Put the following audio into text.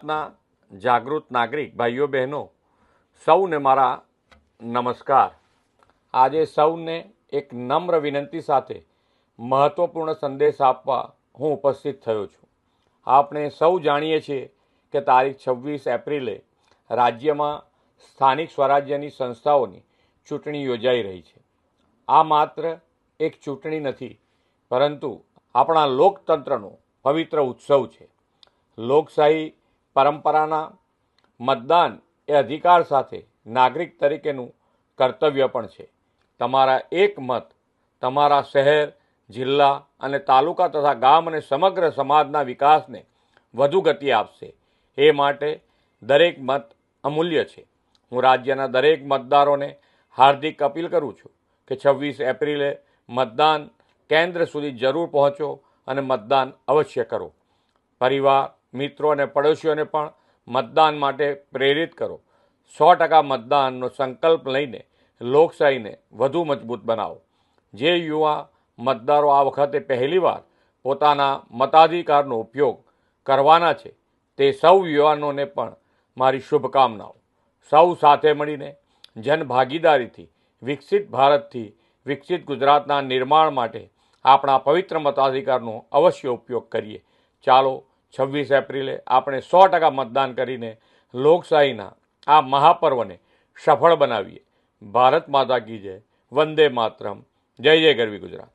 ના જાગૃત નાગરિક ભાઈઓ બહેનો સૌને મારા નમસ્કાર। આજે સૌને એક નમ્ર વિનંતી સાથે મહત્વપૂર્ણ સંદેશ આપવા હું ઉપસ્થિત થયો છું। આપણે સૌ જાણીએ છીએ કે તારીખ 26 એપ્રિલે રાજ્યમાં સ્થાનિક સ્વરાજ્યની સંસ્થાઓની ચૂંટણી યોજાઈ રહી છે। આ માત્ર એક ચૂંટણી નથી, પરંતુ આપણા લોકતંત્રનો પવિત્ર ઉત્સવ છે। લોકશાહી પરંપરાના મતદાન એ અધિકાર સાથે નાગરિક તરીકેનું કર્તવ્ય પણ છે। તમારા એક મત તમારા શહેર, જિલ્લા અને તાલુકા તથા ગામ અને સમગ્ર સમાજના વિકાસને વધુ ગતિ આપશે। એ માટે દરેક મત અમૂલ્ય છે। હું રાજ્યના દરેક મતદારોને હાર્દિક અપીલ કરું છું કે 26 એપ્રિલે મતદાન કેન્દ્ર સુધી જરૂર પહોંચો અને મતદાન અવશ્ય કરો। પરિવાર, મિત્રો અને પડોશીઓને પણ મતદાન માટે પ્રેરિત કરો। 100% મતદાનનો સંકલ્પ લઈને લોકશાહીને વધુ મજબૂત બનાવો। જે યુવા મતદારો આ વખતે પહેલીવાર પોતાના મતાધિકારનો ઉપયોગ કરવાના છે, તે સૌ યુવાનોને પણ મારી શુભકામનાઓ। સૌ સાથે મળીને જનભાગીદારીથી વિકસિત ભારતથી વિકસિત ગુજરાતના નિર્માણ માટે આપણા પવિત્ર મતાધિકારનો અવશ્ય ઉપયોગ કરીએ। ચાલો 26 એપ્રિલે આપણે 100% મતદાન કરીને લોકશાહીના આ મહાપર્વને સફળ બનાવીએ। ભારત માતા કી જય, વંદે માતરમ, જય જય ગરવી ગુજરાત।